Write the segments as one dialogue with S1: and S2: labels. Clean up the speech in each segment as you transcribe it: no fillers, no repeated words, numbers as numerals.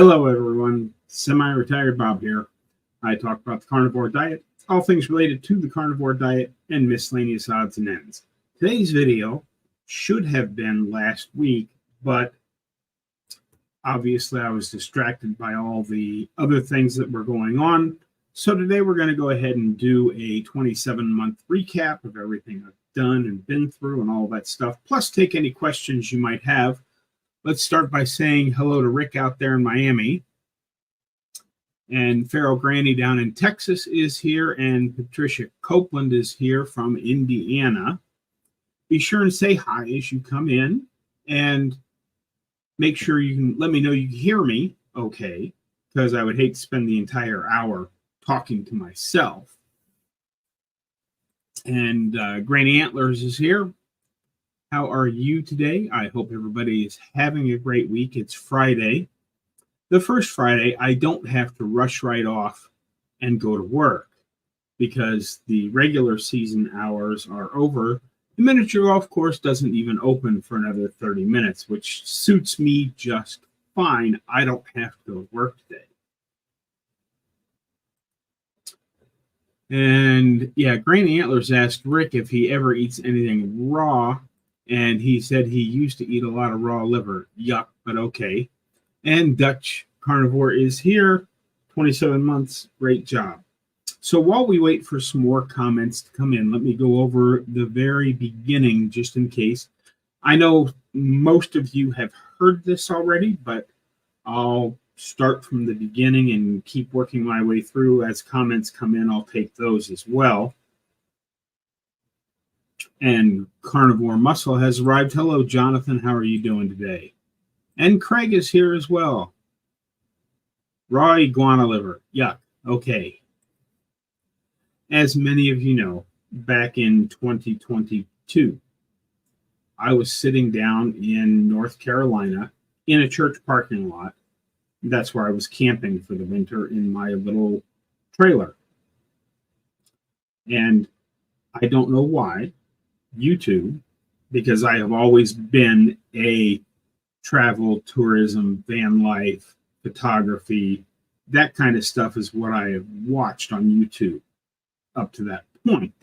S1: Hello, everyone. Semi-retired Bob here. I talk about the carnivore diet, all things related to the carnivore diet, and miscellaneous odds and ends. Today's video should have been last week, but obviously I was distracted by all the other things that were going on. So today we're going to go ahead and do a 27-month recap of everything I've done and been through and all that stuff, plus take any questions you might have. Let's start by saying hello to Rick out there in Miami. And Feral Granny down in Texas is here, and Patricia Copeland is here from Indiana. Be sure and say hi as you come in, and make sure you can let me know you can hear me okay, because I would hate to spend the entire hour talking to myself. And Granny Antlers is here. How are you today? I hope everybody is having a great week. It's Friday. The first Friday, I don't have to rush right off and go to work because the regular season hours are over. The miniature golf course doesn't even open for another 30 minutes, which suits me just fine. I don't have to go to work today. And yeah, Granny Antlers asked Rick if he ever eats anything raw. And he said he used to eat a lot of raw liver. Yuck, but okay. And Dutch Carnivore is here. 27 months. Great job. So while we wait for some more comments to come in, let me go over the very beginning just in case. I know most of you have heard this already, but I'll start from the beginning and keep working my way through. As comments come in, I'll take those as well. And Carnivore Muscle has arrived. Hello, Jonathan. How are you doing today? And Craig is here as well. Raw iguana liver. Yuck. Okay. As many of you know, back in 2022, I was sitting down in North Carolina in a church parking lot. That's where I was camping for the winter in my little trailer. And I don't know why. YouTube, because I have always been a travel, tourism, van life, photography, that kind of stuff is what I have watched on YouTube up to that point.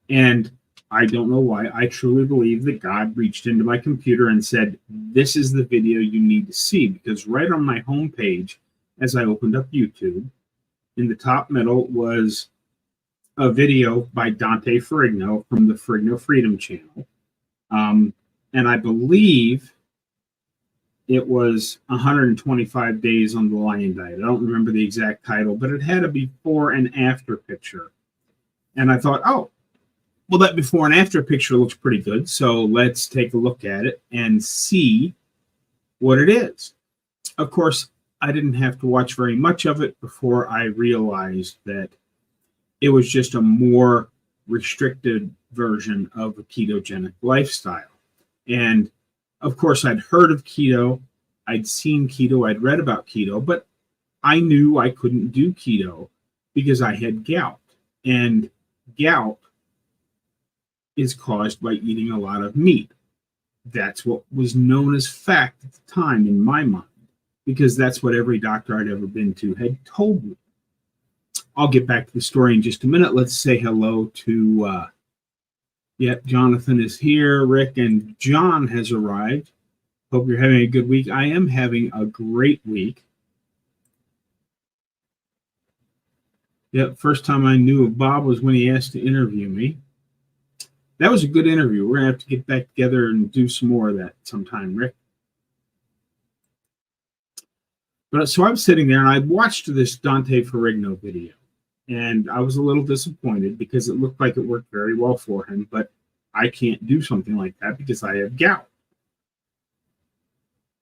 S1: And I don't know why. I truly believe that God reached into my computer and said, this is the video you need to see, because right on my homepage, as I opened up YouTube, in the top middle was a video by Dante Ferrigno from the Ferrigno Freedom Channel. And I believe it was 125 Days on the Lion Diet. I don't remember the exact title, but it had a before and after picture. And I thought, oh, well, that before and after picture looks pretty good. So let's take a look at it and see what it is. Of course, I didn't have to watch very much of it before I realized that it was just a more restricted version of a ketogenic lifestyle. And of course, I'd heard of keto, I'd seen keto, I'd read about keto, but I knew I couldn't do keto because I had gout. And gout is caused by eating a lot of meat. That's what was known as fact at the time in my mind, because that's what every doctor I'd ever been to had told me. I'll get back to the story in just a minute. Let's say hello to, Jonathan is here. Rick and John has arrived. Hope you're having a good week. I am having a great week. Yep, first time I knew of Bob was when he asked to interview me. That was a good interview. We're going to have to get back together and do some more of that sometime, Rick. But so I'm sitting there and I watched this Dante Ferrigno video, and I was a little disappointed because it looked like it worked very well for him, but I can't do something like that because I have gout.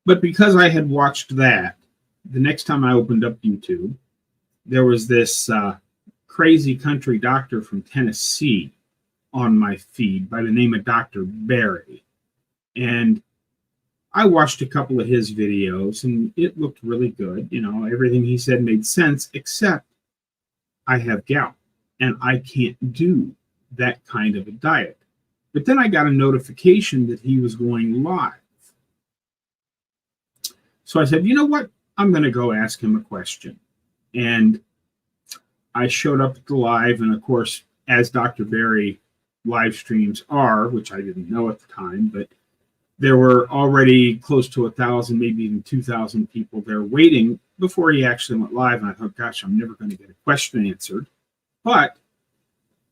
S1: But because I had watched that, the next time I opened up YouTube, there was this crazy country doctor from Tennessee on my feed by the name of Dr. Barry. And I watched a couple of his videos and it looked really good. You know, everything he said made sense, except I have gout and I can't do that kind of a diet. But then I got a notification that he was going live. So I said, you know what? I'm going to go ask him a question. And I showed up at the live, and of course, as Dr. Berry live streams are, which I didn't know at the time, but there were already close to 1,000, maybe even 2,000 people there waiting before he actually went live. And I thought, gosh, I'm never going to get a question answered. But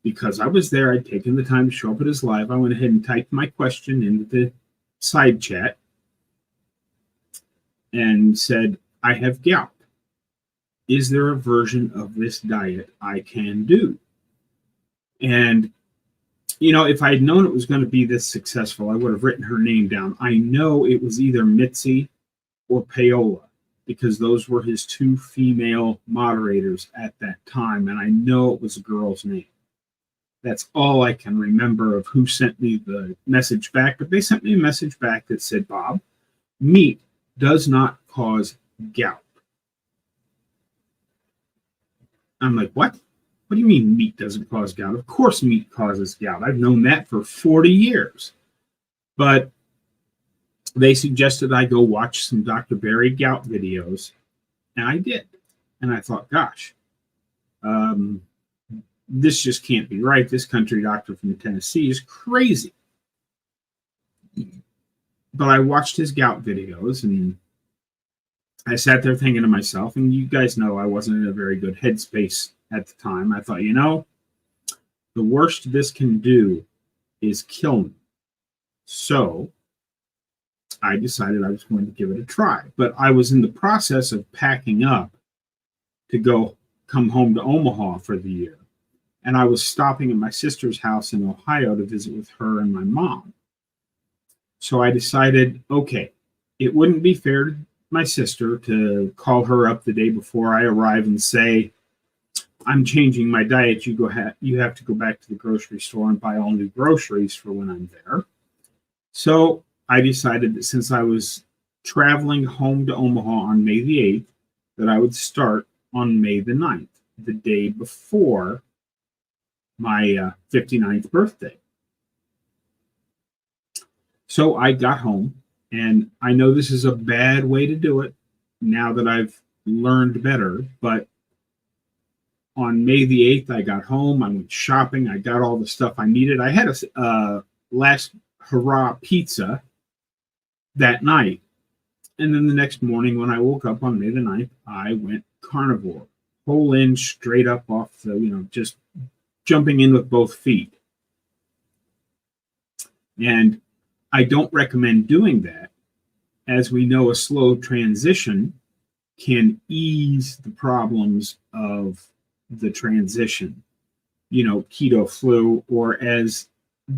S1: because I was there, I'd taken the time to show up at his live. I went ahead and typed my question into the side chat and said, I have gout. Is there a version of this diet I can do? And, you know, if I had known it was going to be this successful, I would have written her name down. I know it was either Mitzi or Paola, because those were his two female moderators at that time. And I know it was a girl's name. That's all I can remember of who sent me the message back. But they sent me a message back that said, Bob, meat does not cause gout. I'm like, what? What do you mean meat doesn't cause gout? Of course meat causes gout. I've known that for 40 years. But they suggested I go watch some Dr. Berry gout videos, and I did. And I thought, gosh, this just can't be right. This country doctor from Tennessee is crazy. But I watched his gout videos, and I sat there thinking to myself, and you guys know I wasn't in a very good headspace at the time. I thought, you know, the worst this can do is kill me. So I decided I was going to give it a try. But I was in the process of packing up to come home to Omaha for the year. And I was stopping at my sister's house in Ohio to visit with her and my mom. So I decided, okay, it wouldn't be fair to my sister to call her up the day before I arrive and say, I'm changing my diet. You have to go back to the grocery store and buy all new groceries for when I'm there. So I decided that since I was traveling home to Omaha on May the 8th, that I would start on May the 9th, the day before my 59th birthday. So I got home, and I know this is a bad way to do it now that I've learned better, but on May the 8th, I got home, I went shopping, I got all the stuff I needed. I had a last hurrah pizza that night. And then the next morning when I woke up on May the 9th, I went carnivore, whole in, straight up off the, just jumping in with both feet. And I don't recommend doing that. As we know, a slow transition can ease the problems of the transition, keto flu, or as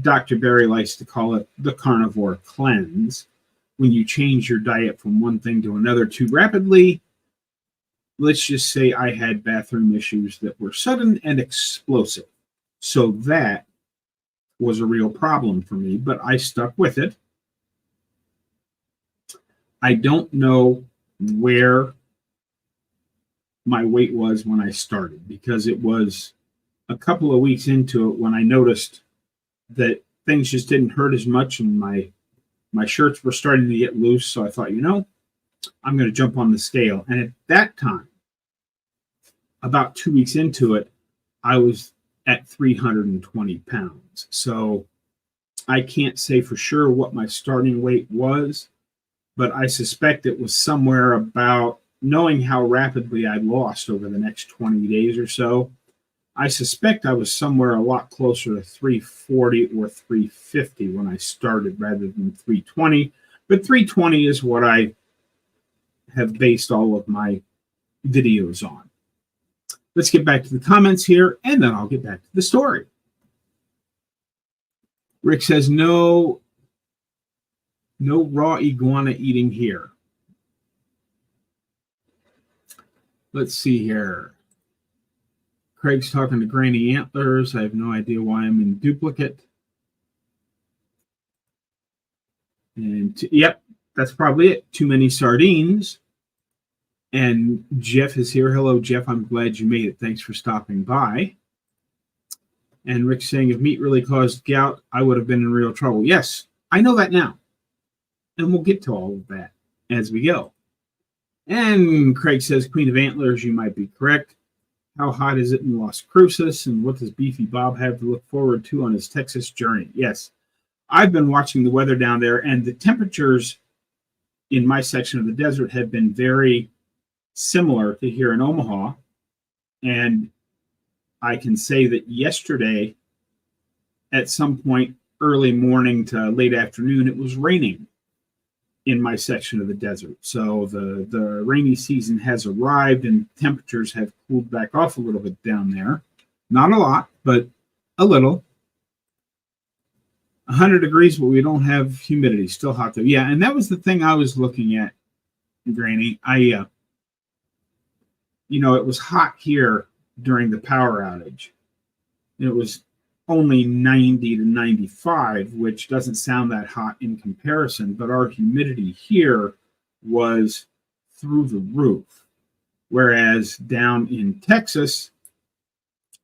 S1: Dr. Berry likes to call it, the carnivore cleanse. When you change your diet from one thing to another too rapidly, let's just say I had bathroom issues that were sudden and explosive. So that was a real problem for me, but I stuck with it. I don't know where my weight was when I started, because it was a couple of weeks into it when I noticed that things just didn't hurt as much, and my shirts were starting to get loose. So I thought, I'm going to jump on the scale. And at that time, about 2 weeks into it, I was at 320 pounds. So I can't say for sure what my starting weight was, but I suspect it was somewhere about, knowing how rapidly I lost over the next 20 days or so, I suspect I was somewhere a lot closer to 340 or 350 when I started rather than 320. But 320 is what I have based all of my videos on. Let's get back to the comments here, and then I'll get back to the story. Rick says, no raw iguana eating here. Let's see here. Craig's talking to Granny Antlers. I have no idea why I'm in duplicate. And yep, that's probably it. Too many sardines. And Jeff is here. Hello, Jeff. I'm glad you made it. Thanks for stopping by. And Rick's saying, if meat really caused gout, I would have been in real trouble. Yes, I know that now. And we'll get to all of that as we go. And Craig says, Queen of Antlers, you might be correct. How hot is it in Las Cruces? And what does Beefy Bob have to look forward to on his Texas journey? Yes, I've been watching the weather down there, and the temperatures in my section of the desert have been very similar to here in Omaha. And I can say that yesterday, at some point early morning to late afternoon, it was raining in my section of the desert. So the rainy season has arrived and temperatures have cooled back off a little bit down there. Not a lot, but a little. 100 degrees, but we don't have humidity. Still hot though. Yeah, and that was the thing I was looking at, Granny. It was hot here during the power outage. It was only 90 to 95, which doesn't sound that hot in comparison, but our humidity here was through the roof. Whereas down in Texas,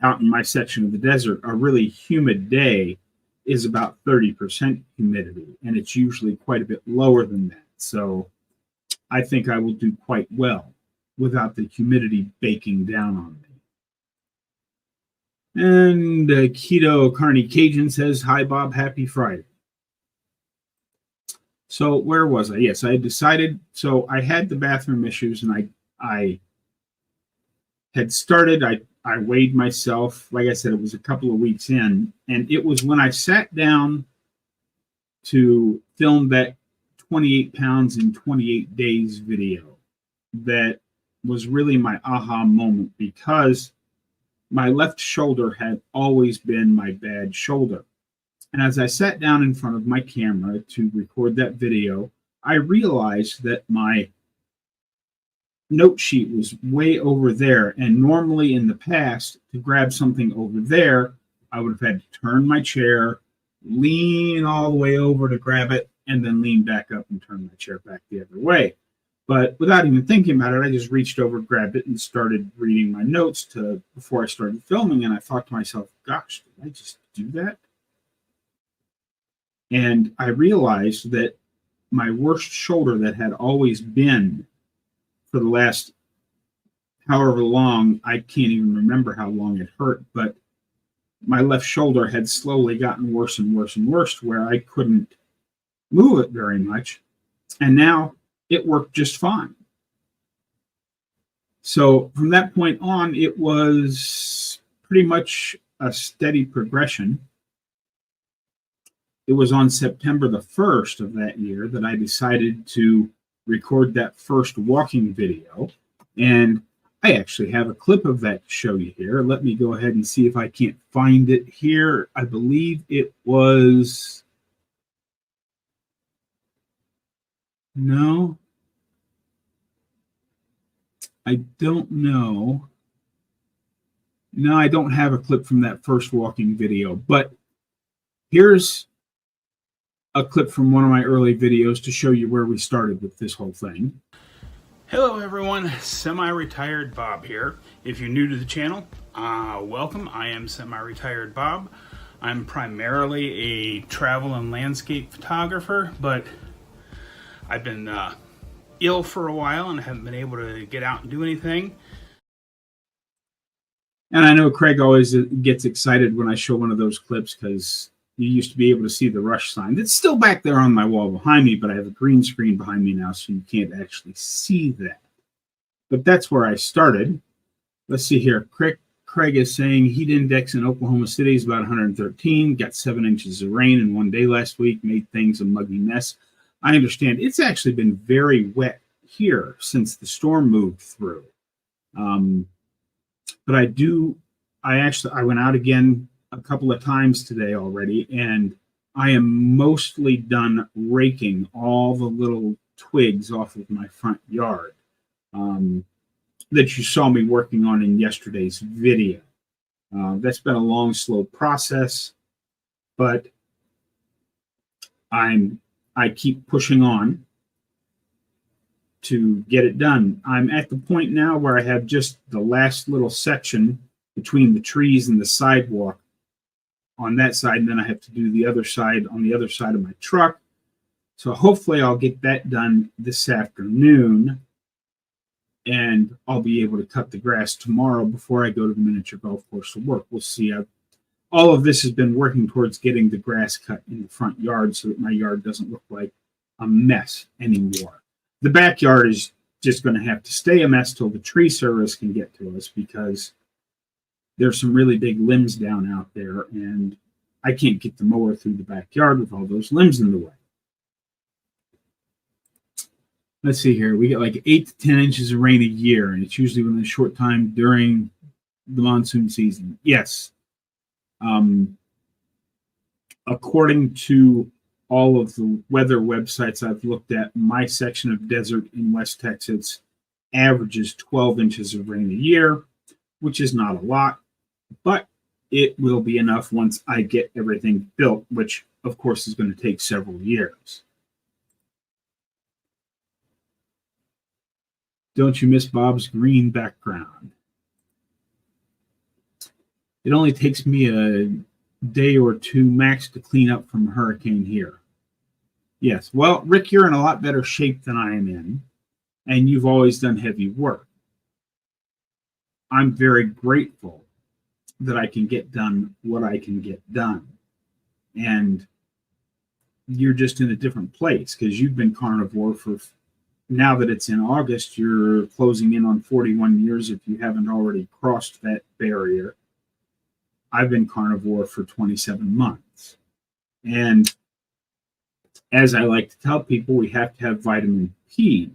S1: out in my section of the desert, a really humid day is about 30% humidity, and it's usually quite a bit lower than that. So I think I will do quite well without the humidity baking down on me. And Keto Carney Cajun says, hi, Bob, happy Friday. So where was I? Yes, I had decided. So I had the bathroom issues, and I had started. I weighed myself. Like I said, it was a couple of weeks in, and it was when I sat down to film that 28 pounds in 28 days video that was really my aha moment, because my left shoulder had always been my bad shoulder. And as I sat down in front of my camera to record that video, I realized that my note sheet was way over there. And normally in the past, to grab something over there, I would have had to turn my chair, lean all the way over to grab it, and then lean back up and turn my chair back the other way. But without even thinking about it, I just reached over, grabbed it, and started reading my notes before I started filming. And I thought to myself, gosh, did I just do that? And I realized that my worst shoulder that had always been for the last however long, I can't even remember how long it hurt, but my left shoulder had slowly gotten worse and worse and worse, where I couldn't move it very much. And now it worked just fine. So from that point on, it was pretty much a steady progression. It was on September the 1st of that year that I decided to record that first walking video. And I actually have a clip of that to show you here. Let me go ahead and see if I can't find it here. I believe it was... No, I don't know. No, I don't have a clip from that first walking video, but here's a clip from one of my early videos to show you where we started with this whole thing. Hello everyone, Semi-Retired Bob here. If you're new to the channel, welcome. I am Semi-Retired Bob. I'm primarily a travel and landscape photographer, but I've been ill for a while and haven't been able to get out and do anything. And I know Craig always gets excited when I show one of those clips, because you used to be able to see the Rush sign. It's still back there on my wall behind me, but I have a green screen behind me now, so you can't actually see that. But that's where I started. Let's see here. Craig is saying heat index in Oklahoma City is about 113, got 7 inches of rain in one day last week, made things a muggy mess. I understand it's actually been very wet here since the storm moved through. But I went out again a couple of times today already, and I am mostly done raking all the little twigs off of my front yard that you saw me working on in yesterday's video. That's been a long, slow process, but I keep pushing on to get it done. I'm at the point now where I have just the last little section between the trees and the sidewalk on that side, and then I have to do the other side on the other side of my truck. So hopefully I'll get that done this afternoon. and I'll be able to cut the grass tomorrow before I go to the miniature golf course to work. We'll see. All of this has been working towards getting the grass cut in the front yard so that my yard doesn't look like a mess anymore. The backyard is just going to have to stay a mess till the tree service can get to us, because there's some really big limbs down out there, and I can't get the mower through the backyard with all those limbs in the way. Let's see here. We get like 8 to 10 inches of rain a year, and it's usually within a short time during the monsoon season. Yes. According to all of the weather websites I've looked at, my section of desert in West Texas averages 12 inches of rain a year, which is not a lot, but it will be enough once I get everything built, which of course is going to take several years. Don't you miss Bob's green background? It only takes me a day or two max to clean up from a hurricane here. Yes. Well, Rick, you're in a lot better shape than I am in, and you've always done heavy work. I'm very grateful that I can get done what I can get done. And you're just in a different place because you've been carnivore for, now that it's in August, you're closing in on 41 years if you haven't already crossed that barrier. I've been carnivore for 27 months. And as I like to tell people, we have to have vitamin P.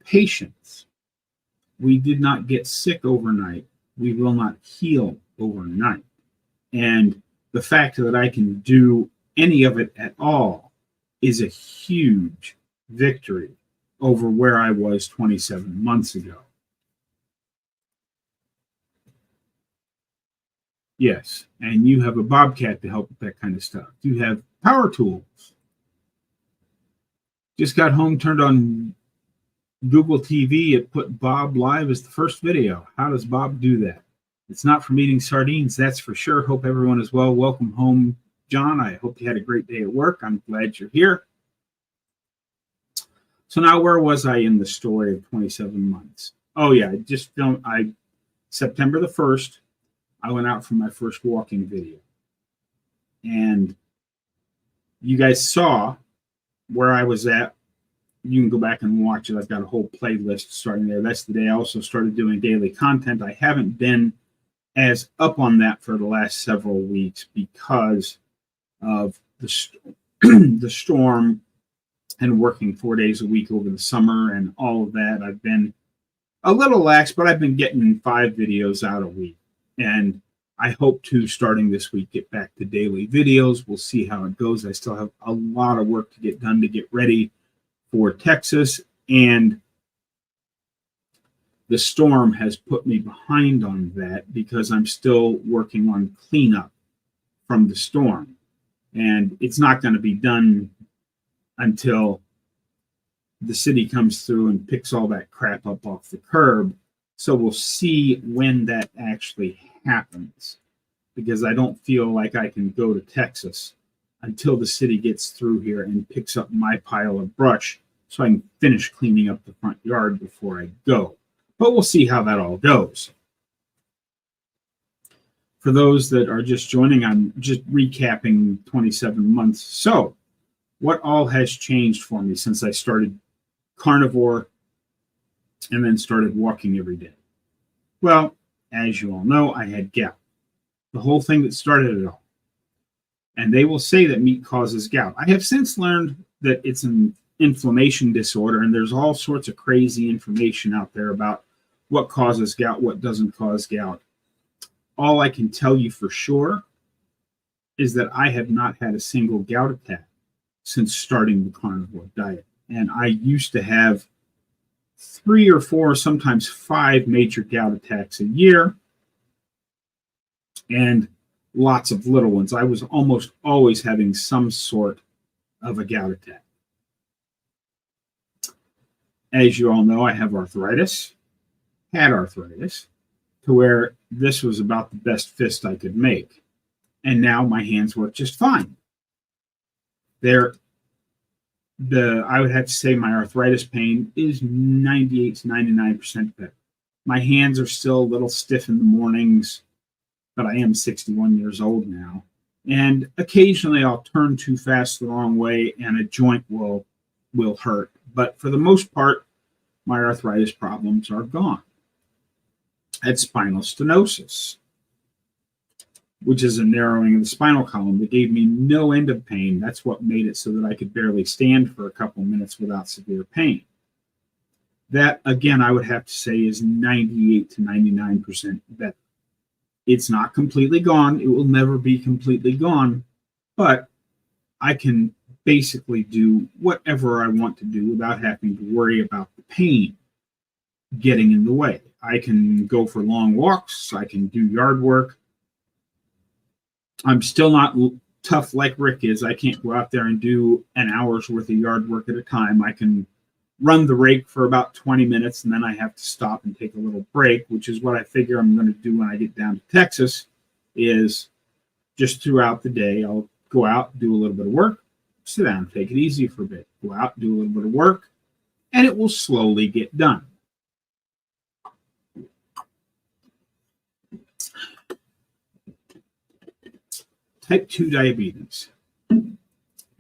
S1: Patience. We did not get sick overnight. We will not heal overnight. And the fact that I can do any of it at all is a huge victory over where I was 27 months ago. Yes, and you have a Bobcat to help with that kind of stuff. You have power tools. Just got home, turned on Google TV. It put Bob live as the first video. How does Bob do that? It's not from eating sardines, that's for sure. Hope everyone is well. Welcome home, John. I hope you had a great day at work. I'm glad you're here. So now, where was I in the story of 27 months? Oh yeah, I just filmed. September the 1st, I went out for my first walking video. And you guys saw where I was at. You can go back and watch it. I've got a whole playlist starting there. That's the day I also started doing daily content. I haven't been as up on that for the last several weeks because of the storm and working 4 days a week over the summer and all of that. I've been a little lax, but I've been getting 5 videos out a week. And I hope to, starting this week, get back to daily videos. We'll see how it goes. I still have a lot of work to get done to get ready for Texas, and the storm has put me behind on that because I'm still working on cleanup from the storm. And it's not going to be done until the city comes through and picks all that crap up off the curb. So we'll see when that actually happens, because I don't feel like I can go to Texas until the city gets through here and picks up my pile of brush so I can finish cleaning up the front yard before I go. But we'll see how that all goes. For those that are just joining, I'm just recapping 27 months. So what all has changed for me since I started carnivore and then started walking every day? Well, as you all know, I had gout, the whole thing that started it all. And they will say that meat causes gout. I have since learned that it's an inflammation disorder, and there's all sorts of crazy information out there about what causes gout, what doesn't cause gout. All I can tell you for sure is that I have not had a single gout attack since starting the carnivore diet. And I used to have 3 or 4, sometimes 5 major gout attacks a year, and lots of little ones. I was almost always having some sort of a gout attack. As you all know, I have arthritis, had arthritis, to where this was about the best fist I could make. And now my hands work just fine. They're I would have to say my arthritis pain is 98 to 99% better. My hands are still a little stiff in the mornings, but I am 61 years old now. And occasionally I'll turn too fast the wrong way and a joint will hurt. But for the most part, my arthritis problems are gone. I had spinal stenosis, which is a narrowing of the spinal column that gave me no end of pain. That's what made it so that I could barely stand for a couple minutes without severe pain. That, again, I would have to say is 98 to 99% better. It's not completely gone. It will never be completely gone, but I can basically do whatever I want to do without having to worry about the pain getting in the way. I can go for long walks. I can do yard work. I'm still not tough like Rick is. I can't go out there and do an hour's worth of yard work at a time. I can run the rake for about 20 minutes, and then I have to stop and take a little break, which is what I figure I'm going to do when I get down to Texas, is just throughout the day, I'll go out, do a little bit of work, sit down, take it easy for a bit, go out, do a little bit of work, and it will slowly get done. Type 2 diabetes.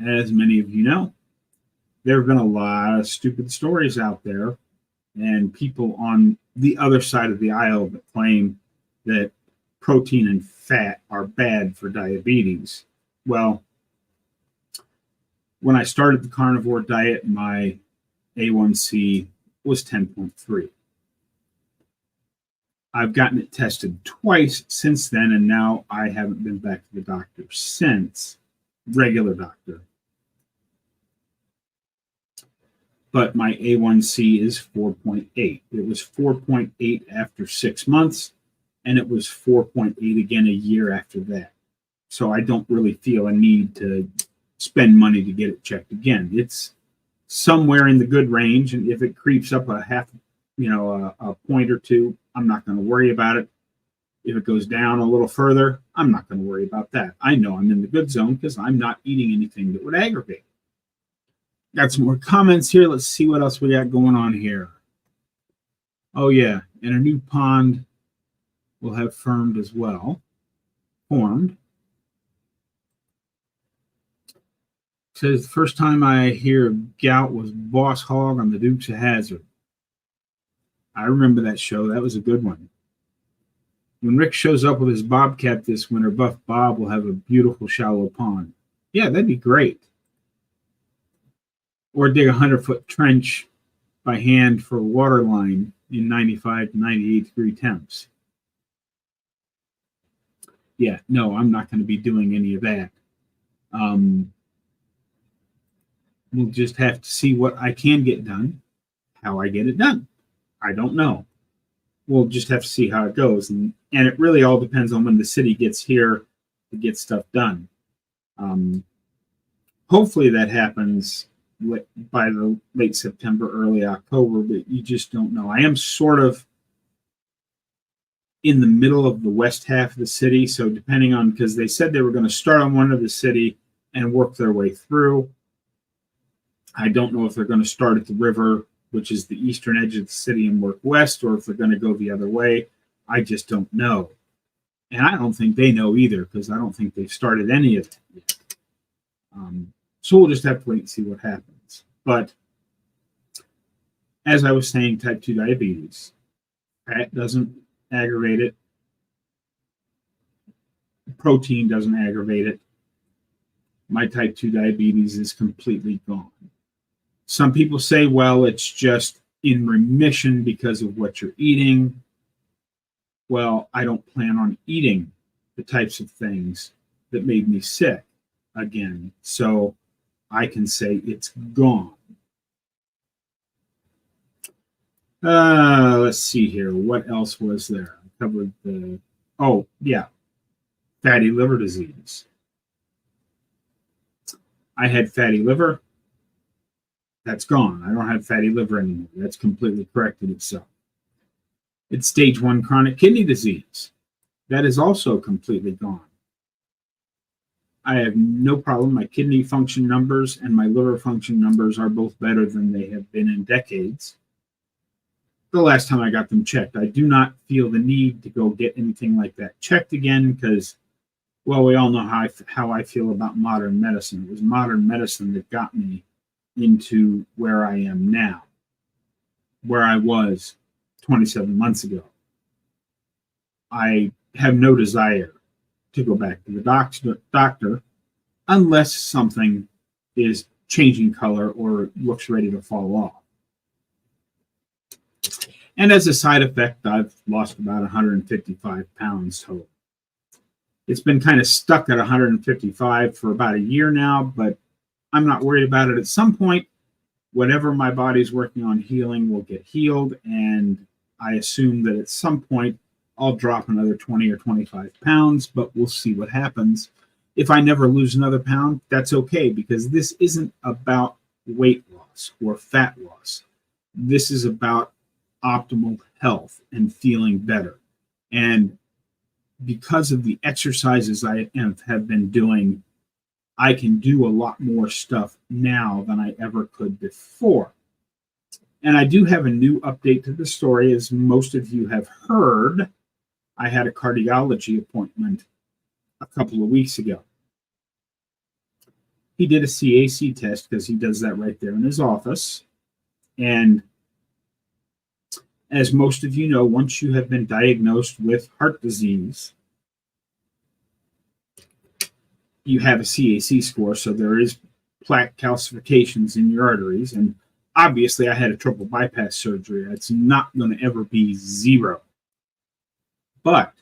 S1: As many of you know, there have been a lot of stupid stories out there and people on the other side of the aisle that claim that protein and fat are bad for diabetes. Well, when I started the carnivore diet, my A1C was 10.3. I've gotten it tested twice since then, and now I haven't been back to the doctor since, regular doctor. But my A1C is 4.8. It was 4.8 after 6 months, and it was 4.8 again a year after that. So I don't really feel a need to spend money to get it checked again. It's somewhere in the good range, and if it creeps up a point or two, I'm not going to worry about it. If it goes down a little further, I'm not going to worry about that. I know I'm in the good zone because I'm not eating anything that would aggravate. Got some more comments here. Let's see what else we got going on here. Oh, yeah. And a new pond will have formed. Says the first time I hear of gout was Boss Hog on the Dukes of Hazzard. I remember that show. That was a good one. When Rick shows up with his bobcat this winter, Buff Bob will have a beautiful shallow pond. Yeah, that'd be great. Or dig a 100-foot trench by hand for a water line in 95 to 98 degree temps. Yeah, no, I'm not going to be doing any of that. We'll just have to see what I can get done, how I get it done. I don't know. We'll just have to see how it goes. And it really all depends on when the city gets here to get stuff done. Hopefully that happens by the late September, early October, but you just don't know. I am sort of in the middle of the west half of the city, so depending on, because they said they were going to start on one of the city and work their way through. I don't know if they're going to start at the river, which is the eastern edge of the city, and work west, or if they're going to go the other way. I just don't know. And I don't think they know either, because I don't think they've started any of it yet. So we'll just have to wait and see what happens. But as I was saying, type 2 diabetes, fat doesn't aggravate it. Protein doesn't aggravate it. My type 2 diabetes is completely gone. Some people say, well, it's just in remission because of what you're eating. Well, I don't plan on eating the types of things that made me sick again. So I can say it's gone. Let's see here. What else was there? I covered fatty liver disease. I had fatty liver. That's gone. I don't have fatty liver anymore. That's completely corrected itself. It's stage 1 chronic kidney disease. That is also completely gone. I have no problem. My kidney function numbers and my liver function numbers are both better than they have been in decades. The last time I got them checked, I do not feel the need to go get anything like that checked again because, well, we all know how I feel about modern medicine. It was modern medicine that got me into where I am now, where I was 27 months ago. I have no desire to go back to the doctor unless something is changing color or looks ready to fall off. And as a side effect, I've lost about 155 pounds total. It's been kind of stuck at 155 for about a year now, but I'm not worried about it. At some point, whatever my body's working on healing will get healed, and I assume that at some point I'll drop another 20 or 25 pounds, but we'll see what happens. If I never lose another pound, that's okay, because this isn't about weight loss or fat loss. This is about optimal health and feeling better. And because of the exercises I have been doing, I can do a lot more stuff now than I ever could before. And I do have a new update to the story. As most of you have heard, I had a cardiology appointment a couple of weeks ago. He did a CAC test because he does that right there in his office. And as most of you know, once you have been diagnosed with heart disease, you have a CAC score, so there is plaque calcifications in your arteries. And obviously, I had a triple bypass surgery. It's not going to ever be zero. But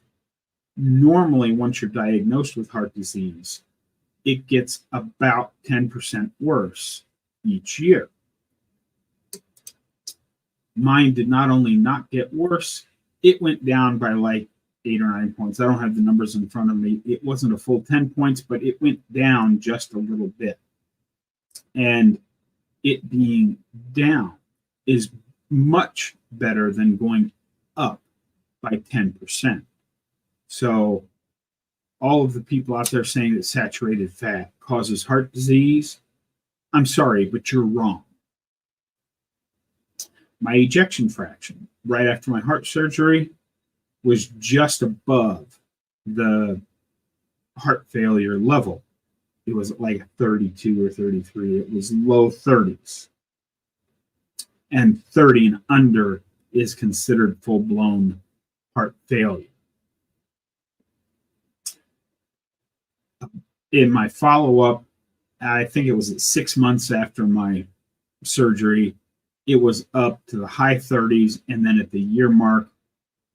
S1: normally, once you're diagnosed with heart disease, it gets about 10% worse each year. Mine did not only not get worse, it went down by like 8 or 9 points. I don't have the numbers in front of me. It wasn't a full 10 points, but it went down just a little bit. And it being down is much better than going up by 10%. So all of the people out there saying that saturated fat causes heart disease, I'm sorry, but you're wrong. My ejection fraction right after my heart surgery was just above the heart failure level. It was like 32 or 33. It was low 30s. And 30 and under is considered full-blown heart failure. In my follow-up, I think it was at 6 months after my surgery, it was up to the high 30s, and then at the year mark,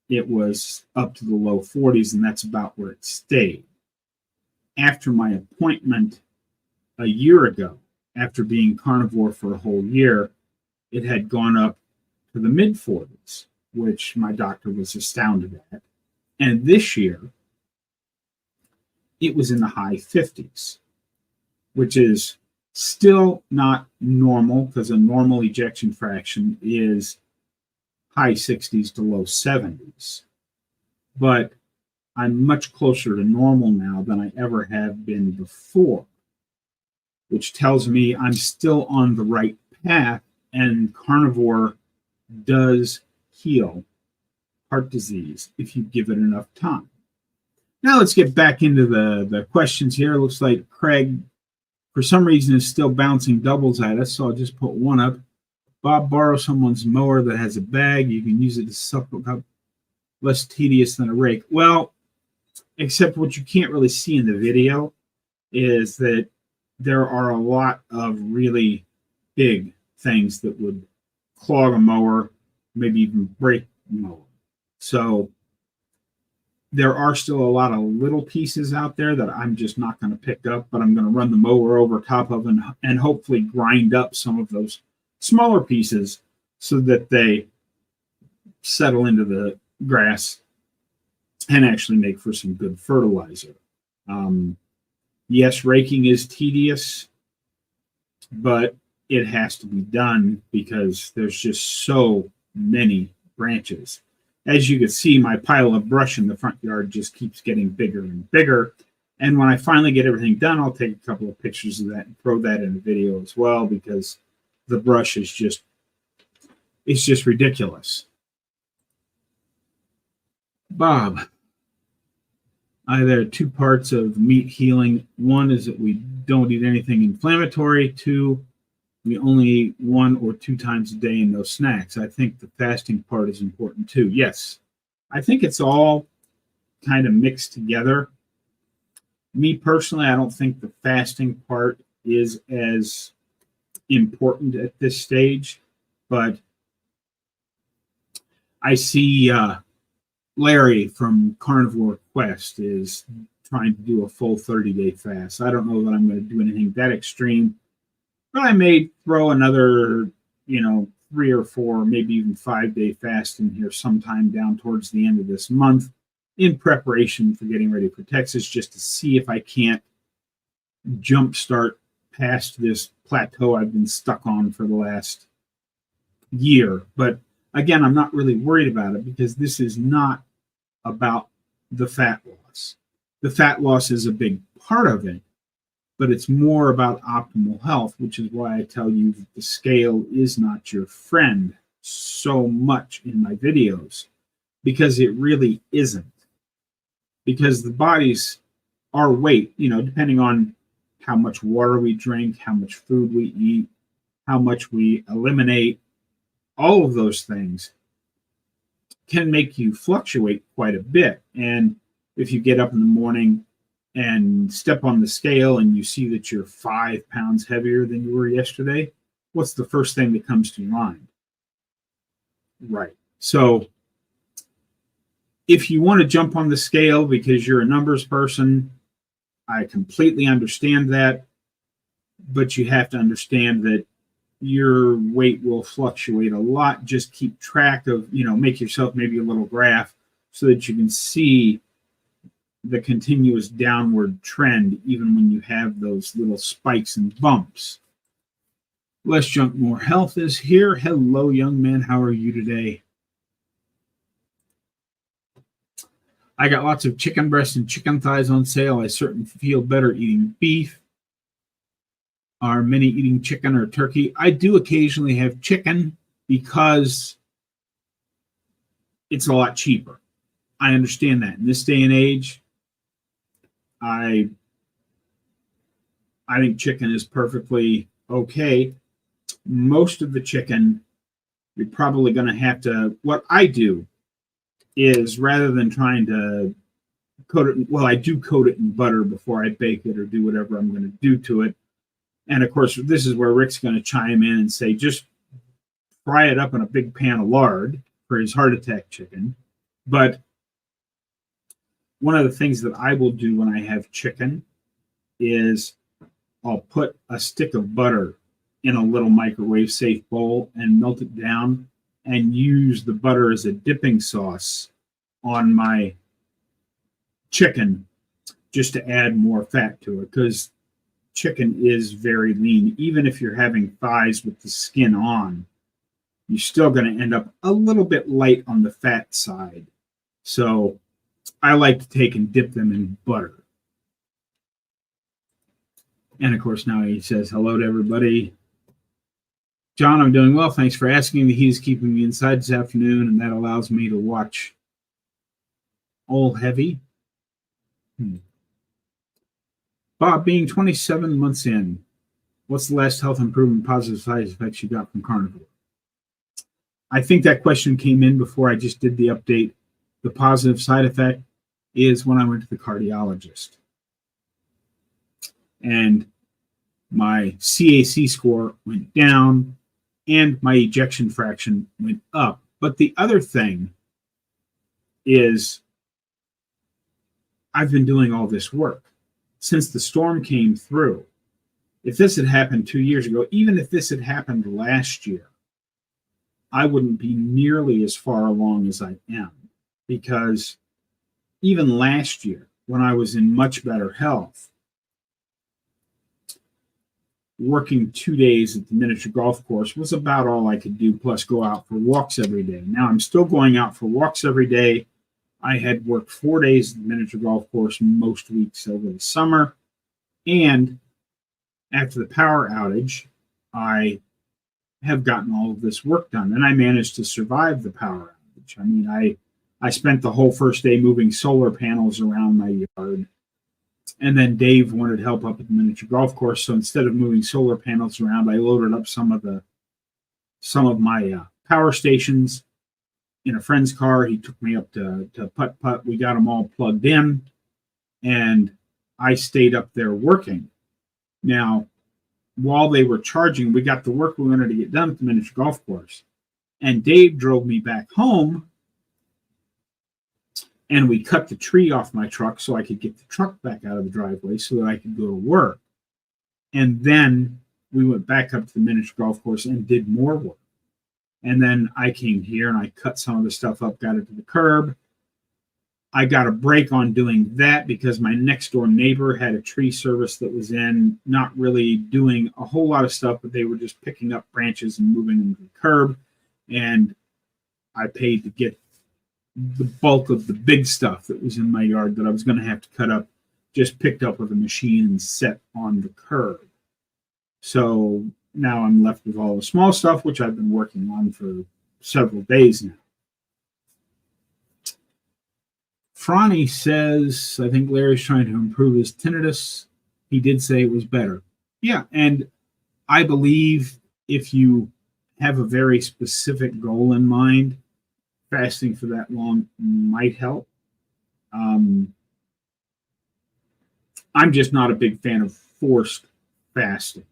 S1: it was up to the low 40s, and that's about where it stayed. After my appointment a year ago, after being carnivore for a whole year, it had gone up to the mid 40s, which my doctor was astounded at. And this year, it was in the high 50s, which is still not normal because a normal ejection fraction is high 60s to low 70s. But I'm much closer to normal now than I ever have been before, which tells me I'm still on the right path, and carnivore does heal heart disease if you give it enough time. Now let's get back into the questions here. It looks like Craig, for some reason, is still bouncing doubles at us, so I'll just put one up. Bob, borrow someone's mower that has a bag. You can use it to supplement, less tedious than a rake. Well, except what you can't really see in the video is that there are a lot of really big things that would clog a mower, maybe even break a mower. So there are still a lot of little pieces out there that I'm just not going to pick up, but I'm going to run the mower over top of and hopefully grind up some of those smaller pieces so that they settle into the grass and actually make for some good fertilizer. Yes, raking is tedious, but it has to be done because there's just so many branches. As you can see, my pile of brush in the front yard just keeps getting bigger and bigger, And when I finally get everything done, I'll take a couple of pictures of that and throw that in a video as well, because the brush is just, it's just ridiculous. Bob, there are two parts of meat healing. One is that we don't eat anything inflammatory. Two, we only eat 1 or 2 times a day and no snacks. I think the fasting part is important too. Yes, I think it's all kind of mixed together. Me personally, I don't think the fasting part is as important at this stage, but I see Larry from Carnivore Quest is trying to do a full 30-day fast. I don't know that I'm going to do anything that extreme, but I may throw another, 3 or 4, maybe even 5-day fast in here sometime down towards the end of this month in preparation for getting ready for Texas, just to see if I can't jumpstart past this plateau I've been stuck on for the last year. But again, I'm not really worried about it, because this is not about the fat loss. The fat loss is a big part of it, but it's more about optimal health, which is why I tell you that the scale is not your friend so much in my videos, because it really isn't. Because the body's, our weight, depending on how much water we drink, how much food we eat, how much we eliminate, all of those things can make you fluctuate quite a bit. And if you get up in the morning and step on the scale and you see that you're 5 pounds heavier than you were yesterday, what's the first thing that comes to your mind? Right. So if you want to jump on the scale because you're a numbers person, I completely understand that, but you have to understand that your weight will fluctuate a lot. Just keep track of, make yourself maybe a little graph so that you can see the continuous downward trend, even when you have those little spikes and bumps. Less Junk, More Health is here. Hello, young man. How are you today? I got lots of chicken breasts and chicken thighs on sale. I certainly feel better eating beef. Are many eating chicken or turkey? I do occasionally have chicken because it's a lot cheaper. I understand that. In this day and age, I think chicken is perfectly okay. Most of the chicken, you're probably going to have to, what I do is, rather than trying to coat it, I do coat it in butter before I bake it or do whatever I'm going to do to it. And of course, this is where Rick's going to chime in and say, just fry it up in a big pan of lard for his heart attack chicken. But one of the things that I will do when I have chicken is I'll put a stick of butter in a little microwave safe bowl and melt it down and use the butter as a dipping sauce on my chicken, just to add more fat to it, because chicken is very lean. Even if you're having thighs with the skin on, you're still going to end up a little bit light on the fat side. So I like to take and dip them in butter. And of course, now he says hello to everybody. John, I'm doing well. Thanks for asking. The heat is keeping me inside this afternoon, and that allows me to watch All Heavy. Bob, being 27 months in, what's the last health improvement positive side effects you got from carnivore? I think that question came in before I just did the update. The positive side effect is when I went to the cardiologist. And my CAC score went down and my ejection fraction went up. But the other thing is I've been doing all this work since the storm came through. If this had happened 2 years ago, even if this had happened last year, I wouldn't be nearly as far along as I am, because even last year, when I was in much better health, working 2 days at the miniature golf course was about all I could do, plus go out for walks every day. Now I'm still going out for walks every day, I had worked 4 days at the miniature golf course most weeks over the summer. And after the power outage, I have gotten all of this work done, and I managed to survive the power outage. I mean, I spent the whole first day moving solar panels around my yard, and then Dave wanted help up at the miniature golf course. So instead of moving solar panels around, I loaded up some of my power stations in a friend's car. He took me up to Putt Putt. We got them all plugged in, and I stayed up there working. Now, while they were charging, we got the work we wanted to get done at the miniature golf course. And Dave drove me back home, and we cut the tree off my truck so I could get the truck back out of the driveway so that I could go to work. And then we went back up to the miniature golf course and did more work. And then I came here and I cut some of the stuff up, got it to the curb. I got a break on doing that because my next door neighbor had a tree service that was in, not really doing a whole lot of stuff, but they were just picking up branches and moving them to the curb. And I paid to get the bulk of the big stuff that was in my yard that I was going to have to cut up, just picked up with a machine and set on the curb. So now I'm left with all the small stuff, which I've been working on for several days now. Franny says, I think Larry's trying to improve his tinnitus. He did say it was better. Yeah, and I believe if you have a very specific goal in mind, fasting for that long might help. I'm just not a big fan of forced fasting.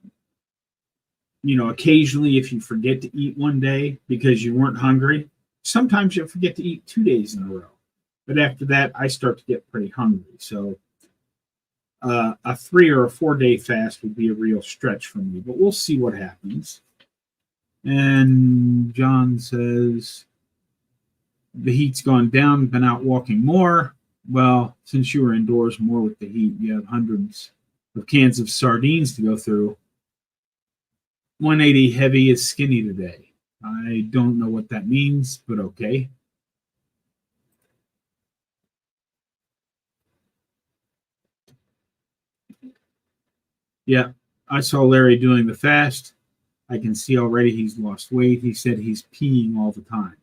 S1: You know, occasionally if you forget to eat one day because you weren't hungry, sometimes you'll forget to eat 2 days in a row. But after that, I start to get pretty hungry. So a 3 or a 4 day fast would be a real stretch for me, but we'll see what happens. And John says, the heat's gone down, been out walking more. Well, since you were indoors more with the heat, you have hundreds of cans of sardines to go through. 180 heavy is skinny today. I don't know what that means, but okay. Yeah, I saw Larry doing the fast. I can see already he's lost weight. He said he's peeing all the time.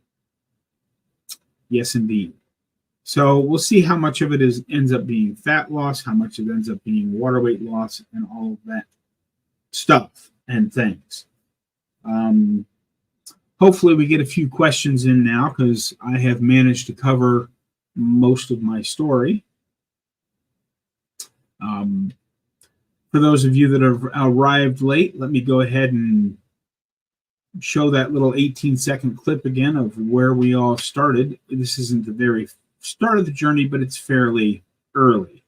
S1: Yes, indeed. So we'll see how much of it ends up being fat loss, how much it ends up being water weight loss, and all of that stuff and things. Hopefully we get a few questions in now because I have managed to cover most of my story. For those of you that have arrived late, let me go ahead and show that little 18-second clip again of where we all started. This isn't the very start of the journey, but it's fairly early.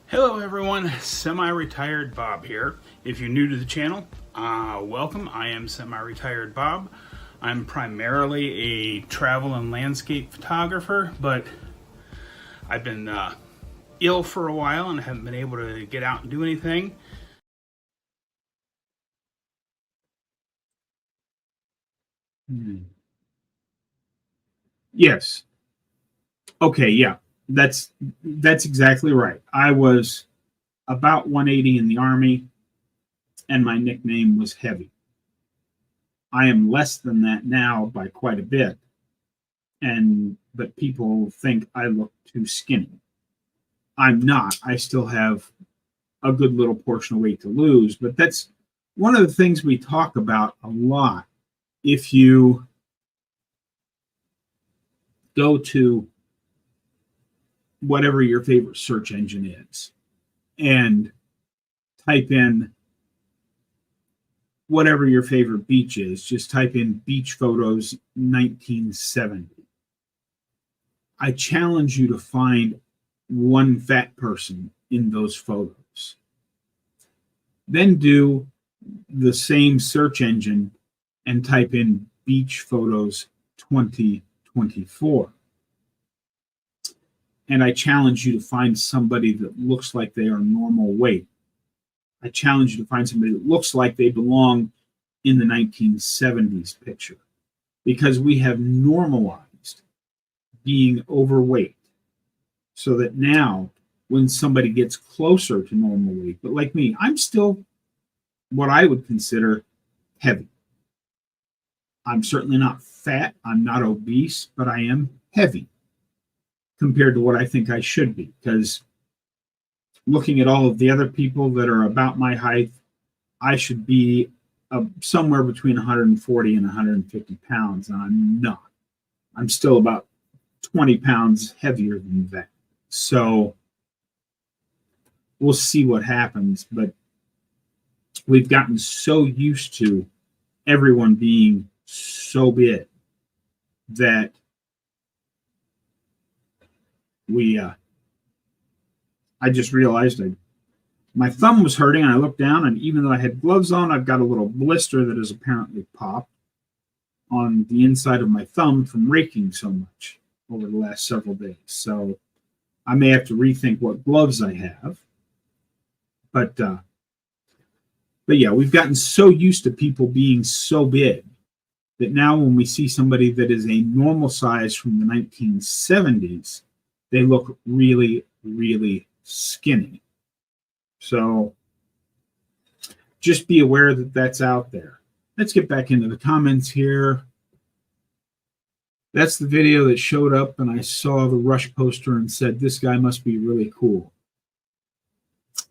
S1: Hello everyone, Semi-Retired Bob here. If you're new to the channel, welcome. I am Semi-Retired Bob. I'm primarily a travel and landscape photographer, but I've been ill for a while and haven't been able to get out and do anything. Yes. Okay, yeah. That's exactly right. I was about 180 in the Army, and my nickname was Heavy. I am less than that now by quite a bit, but people think I look too skinny. I'm not. I still have a good little portion of weight to lose, but that's one of the things we talk about a lot. If you go to whatever your favorite search engine is and type in whatever your favorite beach is, just type in beach photos 1970. I challenge you to find one fat person in those photos. Then do the same search engine and type in beach photos 2024. And I challenge you to find somebody that looks like they are normal weight. I challenge you to find somebody that looks like they belong in the 1970s picture, because we have normalized being overweight, so that now when somebody gets closer to normal weight, but like me, I'm still what I would consider heavy. I'm certainly not fat, I'm not obese, but I am heavy compared to what I think I should be. Because looking at all of the other people that are about my height, I should be somewhere between 140 and 150 pounds, and I'm not. I'm still about 20 pounds heavier than that. So we'll see what happens, but we've gotten so used to everyone being so big that I just realized my thumb was hurting, and I looked down, and even though I had gloves on, I've got a little blister that has apparently popped on the inside of my thumb from raking so much over the last several days. So I may have to rethink what gloves I have. But yeah, we've gotten so used to people being so big that now when we see somebody that is a normal size from the 1970s, they look really, really skinny. So just be aware that that's out there. Let's get back into the comments here. That's the video that showed up, and I saw the Rush poster and said, this guy must be really cool.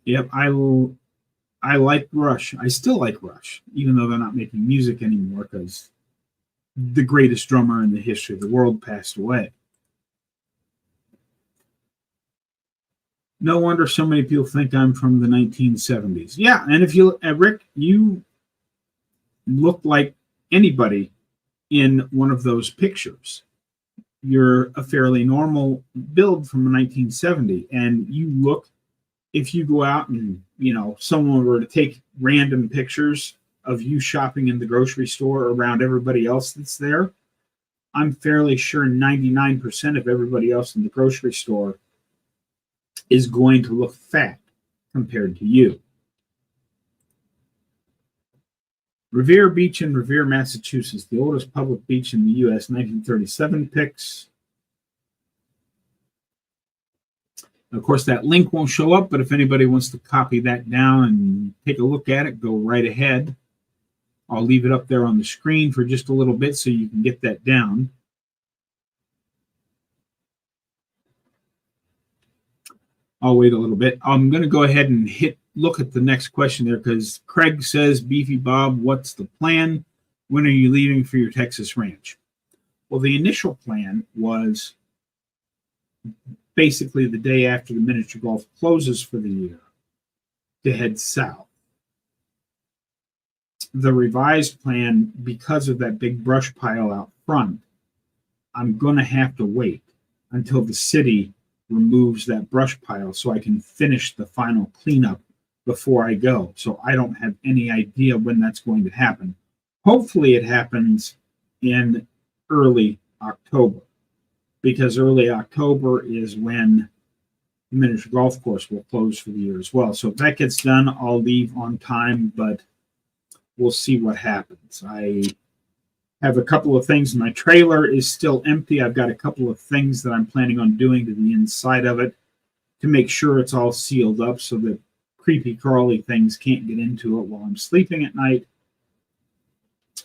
S1: Yep, I like Rush. I still like Rush, even though they're not making music anymore, because the greatest drummer in the history of the world passed away. No wonder so many people think I'm from the 1970s. Yeah, and if you, Rick, you look like anybody in one of those pictures. You're a fairly normal build from 1970, and you look, if you go out and, someone were to take random pictures of you shopping in the grocery store around everybody else that's there, I'm fairly sure 99% of everybody else in the grocery store is going to look fat compared to you. Revere Beach in Revere, Massachusetts, the oldest public beach in the U.S., 1937 pics. Of course, that link won't show up, but if anybody wants to copy that down and take a look at it, go right ahead. I'll leave it up there on the screen for just a little bit so you can get that down. I'll wait a little bit. I'm going to go ahead and look at the next question there, because Craig says, Beefy Bob, what's the plan? When are you leaving for your Texas ranch? Well, the initial plan was basically the day after the miniature golf closes for the year to head south. The revised plan, because of that big brush pile out front, I'm going to have to wait until the city removes that brush pile so I can finish the final cleanup before I go. So I don't have any idea when that's going to happen. Hopefully it happens in early October, because early October is when the miniature golf course will close for the year as well. So if that gets done, I'll leave on time, but we'll see what happens. I have a couple of things. My trailer is still empty. I've got a couple of things that I'm planning on doing to the inside of it to make sure it's all sealed up so that creepy crawly things can't get into it while I'm sleeping at night.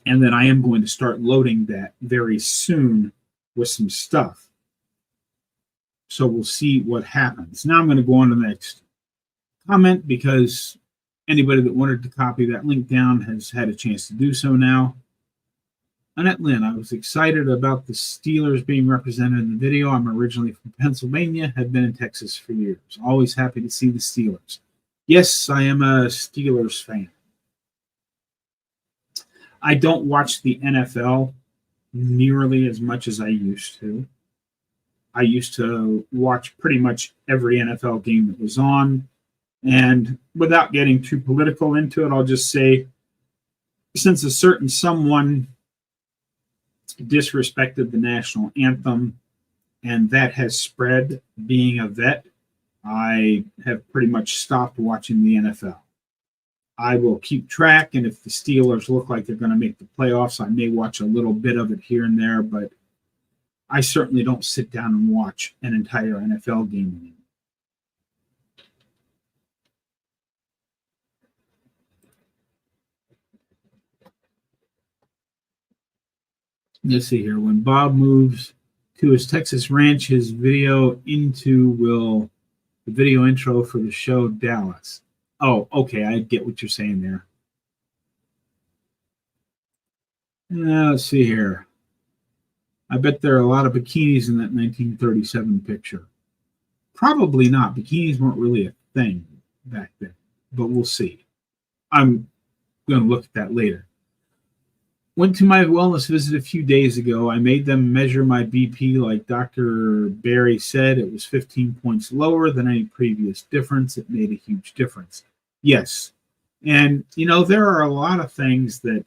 S1: And then I am going to start loading that very soon with some stuff. So we'll see what happens. Now I'm going to go on to the next comment, because anybody that wanted to copy that link down has had a chance to do so now. Annette Lynn, I was excited about the Steelers being represented in the video. I'm originally from Pennsylvania, have been in Texas for years. Always happy to see the Steelers. Yes, I am a Steelers fan. I don't watch the NFL nearly as much as I used to. I used to watch pretty much every NFL game that was on. And without getting too political into it, I'll just say, since a certain someone disrespected the national anthem, and that has spread, being a vet, I have pretty much stopped watching the NFL. I will keep track, and if the Steelers look like they're going to make the playoffs, I may watch a little bit of it here and there, but I certainly don't sit down and watch an entire NFL game anymore. Let's see here. When Bob moves to his Texas ranch, his video the video intro for the show Dallas. Oh, okay. I get what you're saying there. Let's see here. I bet there are a lot of bikinis in that 1937 picture. Probably not. Bikinis weren't really a thing back then, but we'll see. I'm going to look at that later. Went to my wellness visit a few days ago. I made them measure my BP like Dr. Barry said. It was 15 points lower than any previous difference. It made a huge difference. Yes. And, there are a lot of things that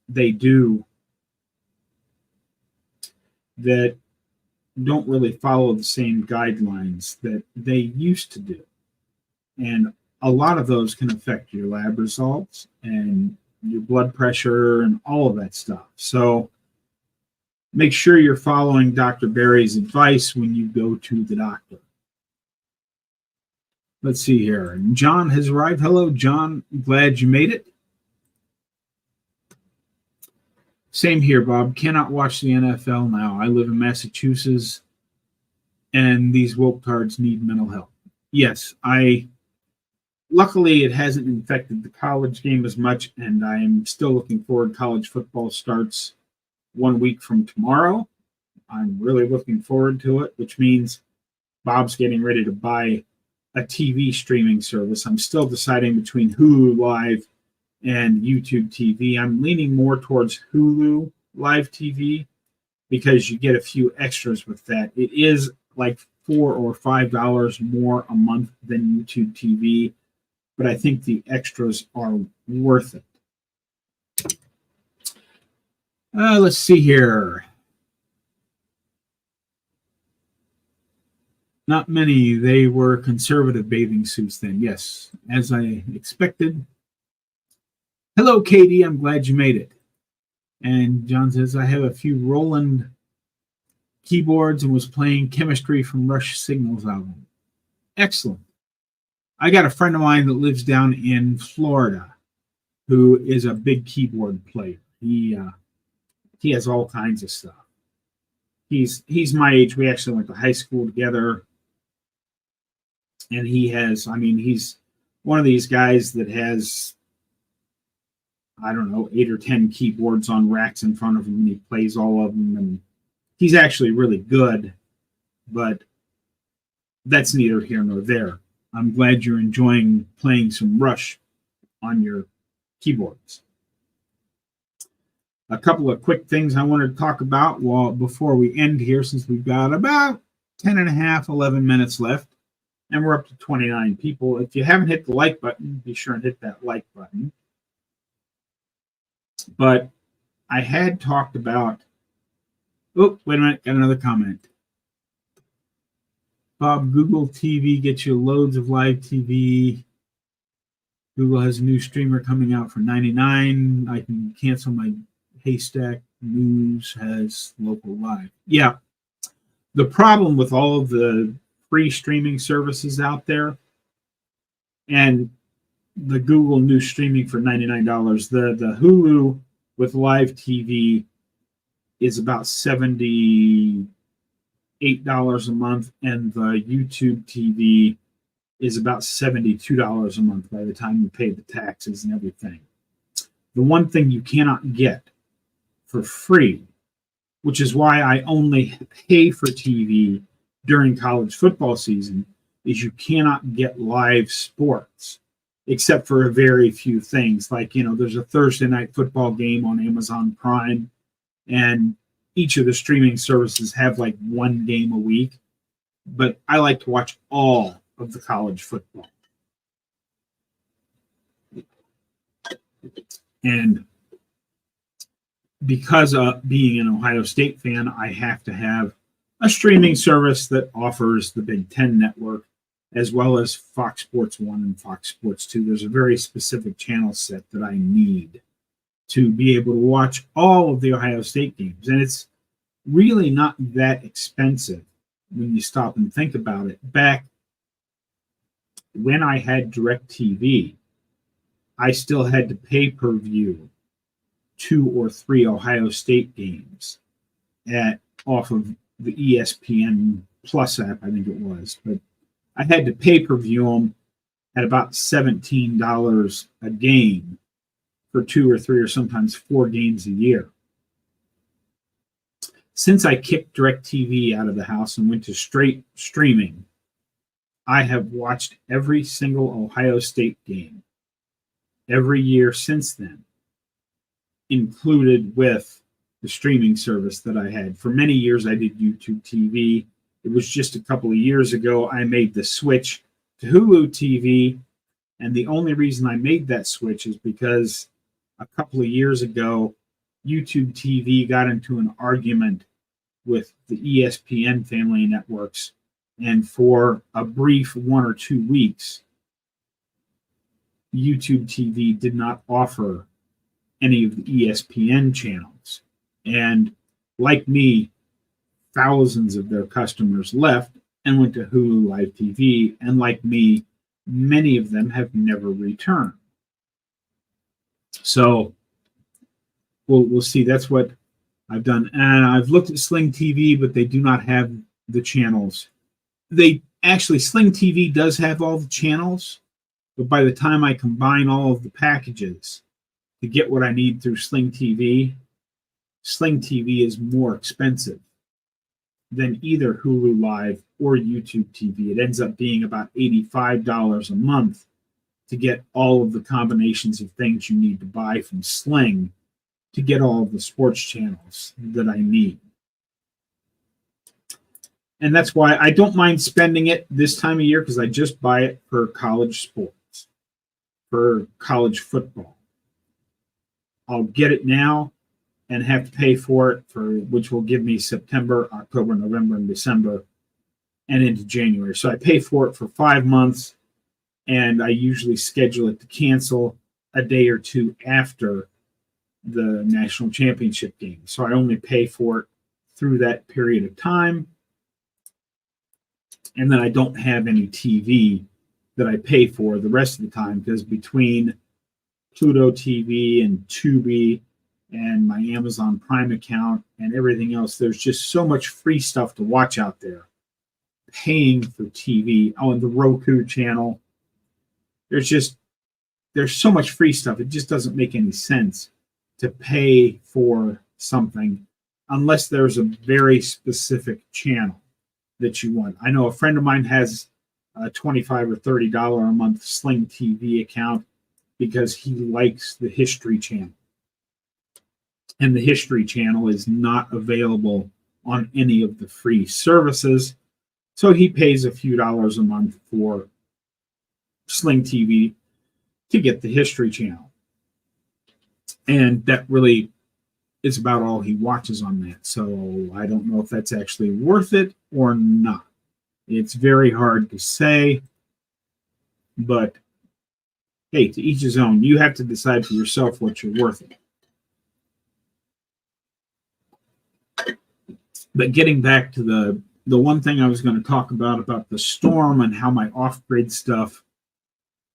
S1: they do that don't really follow the same guidelines that they used to do. And a lot of those can affect your lab results and your blood pressure and all of that stuff. So make sure you're following Dr. Barry's advice when you go to the doctor. Let's see here. John has arrived. Hello, John. Glad you made it. Same here, Bob. Cannot watch the NFL now. I live in Massachusetts, and these woke tards need mental health. Yes, luckily, it hasn't infected the college game as much, and I'm still looking forward. College football starts 1 week from tomorrow. I'm really looking forward to it, which means Bob's getting ready to buy a TV streaming service. I'm still deciding between Hulu Live and YouTube TV. I'm leaning more towards Hulu Live TV because you get a few extras with that. It is like $4 or $5 more a month than YouTube TV, but I think the extras are worth it. Let's see here. Not many. They were conservative bathing suits then. Yes, as I expected. Hello, Katie. I'm glad you made it. And John says, I have a few Roland keyboards and was playing Chemistry from Rush Signals album. Excellent. I got a friend of mine that lives down in Florida who is a big keyboard player. He has all kinds of stuff. He's my age. We actually went to high school together. And he's one of these guys that has, 8 or 10 keyboards on racks in front of him, and he plays all of them. And he's actually really good, but that's neither here nor there. I'm glad you're enjoying playing some Rush on your keyboards. A couple of quick things I wanted to talk about before we end here, since we've got about 10 and a half, 11 minutes left, and we're up to 29 people. If you haven't hit the like button, be sure and hit that like button. But I had talked about, wait a minute, got another comment. Bob, Google TV gets you loads of live TV. Google has a new streamer coming out for $99. I can cancel my Haystack. News has local live. Yeah. The problem with all of the free streaming services out there and the Google new streaming for $99, the Hulu with live TV is about $78 a month, and the YouTube TV is about $72 a month by the time you pay the taxes and everything. The one thing you cannot get for free, which is why I only pay for TV during college football season, is you cannot get live sports, except for a very few things. Like, there's a Thursday night football game on Amazon Prime, and each of the streaming services have like one game a week. But I like to watch all of the college football. And because of being an Ohio State fan, I have to have a streaming service that offers the Big Ten Network, as well as Fox Sports 1 and Fox Sports 2. There's a very specific channel set that I need to be able to watch all of the Ohio State games. And really not that expensive when you stop and think about it. Back when I had DirecTV, I still had to pay per view 2 or 3 Ohio State games at off of the ESPN Plus app, I think it was. But I had to pay per view them at about $17 a game for 2 or 3 or sometimes 4 games a year. Since I kicked DirecTV out of the house and went to straight streaming, I have watched every single Ohio State game every year since then, included with the streaming service that I had. For many years, I did YouTube TV. It was just a couple of years ago I made the switch to Hulu TV, and the only reason I made that switch is because a couple of years ago, YouTube TV got into an argument with the ESPN family networks, and for a brief 1 or 2 weeks, YouTube TV did not offer any of the ESPN channels. And like me, thousands of their customers left and went to Hulu Live TV. And like me, many of them have never returned. So we'll see. That's what I've done. And I've looked at Sling TV, but they do not have the channels. Sling TV does have all the channels, but by the time I combine all of the packages to get what I need through Sling TV is more expensive than either Hulu Live or YouTube TV. It ends up being about $85 a month to get all of the combinations of things you need to buy from Sling to get all of the sports channels that I need. And that's why I don't mind spending it this time of year, because I just buy it for college sports, for college football. I'll get it now and have to pay for it, which will give me September, October, November, and December, and into January. So I pay for it for 5 months, and I usually schedule it to cancel a day or two after the national championship game. So I only pay for it through that period of time. And then I don't have any TV that I pay for the rest of the time, because between Pluto TV and Tubi and my Amazon Prime account and everything else, there's just so much free stuff to watch out there. Paying for TV, and the Roku channel, there's so much free stuff. It just doesn't make any sense to pay for something unless there's a very specific channel that you want. I know a friend of mine has a $25 or $30 a month Sling TV account because he likes the History Channel. And the History Channel is not available on any of the free services. So he pays a few dollars a month for Sling TV to get the History Channel. And that really is about all he watches on that. So I don't know if that's actually worth it or not. It's very hard to say. But hey, to each his own. You have to decide for yourself what you're worth it. But getting back to the one thing I was going to talk about the storm and how my off-grid stuff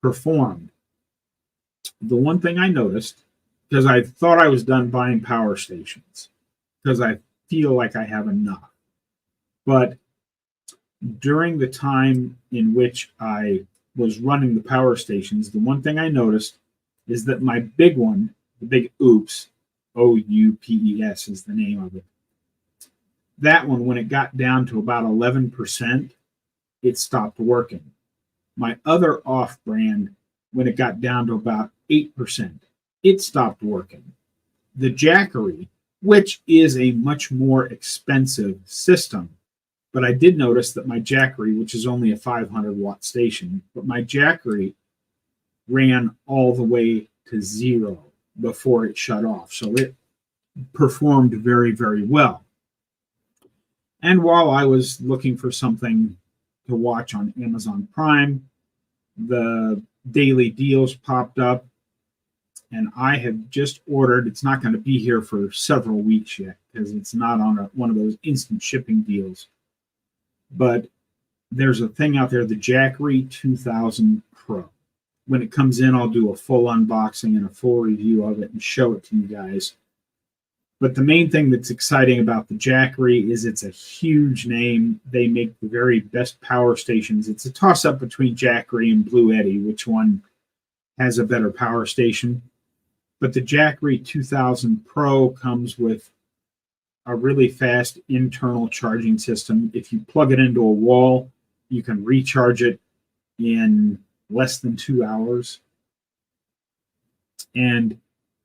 S1: performed. The one thing I noticed, because I thought I was done buying power stations, because I feel like I have enough. But during the time in which I was running the power stations, the one thing I noticed is that my big one, the big OUPES, OUPES is the name of it, that one, when it got down to about 11%, it stopped working. My other off-brand, when it got down to about 8%, it stopped working. The Jackery, which is a much more expensive system, but I did notice that my Jackery, which is only a 500-watt station, but my Jackery ran all the way to 0 before it shut off. So it performed very, very well. And while I was looking for something to watch on Amazon Prime, the daily deals popped up, and I have just ordered, it's not going to be here for several weeks yet, because it's not on one of those instant shipping deals. But there's a thing out there, the Jackery 2000 Pro. When it comes in, I'll do a full unboxing and a full review of it and show it to you guys. But the main thing that's exciting about the Jackery is it's a huge name. They make the very best power stations. It's a toss-up between Jackery and Blue Eddy, which one has a better power station. But the Jackery 2000 Pro comes with a really fast internal charging system. If you plug it into a wall, you can recharge it in less than 2 hours. And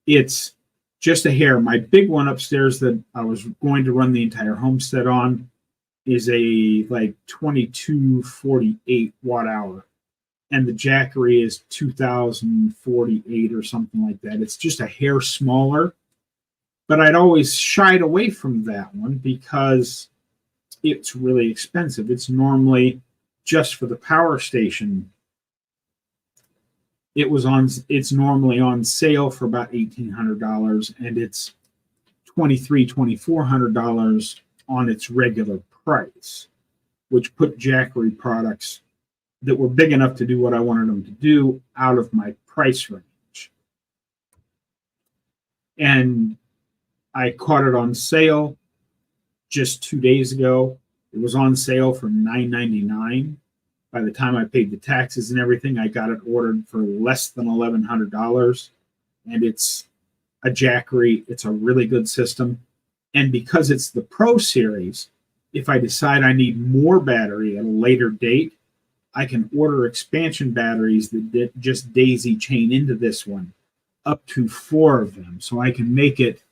S1: it's just a hair. My big one upstairs that I was going to run the entire homestead on is a like 2248 watt hour. And the Jackery is 2048 or something like that. It's just a hair smaller. But I'd always shied away from that one because it's really expensive. It's normally just for the power station. It's normally on sale for about $1,800, and it's $2,400 on its regular price, which put Jackery products that were big enough to do what I wanted them to do out of my price range. And I caught it on sale just 2 days ago. It was on sale for $9.99. By the time I paid the taxes and everything, I got it ordered for less than $1,100. And it's a Jackery. It's a really good system. And because it's the Pro Series, if I decide I need more battery at a later date, I can order expansion batteries that just daisy chain into this one, up to 4 of them. So I can make it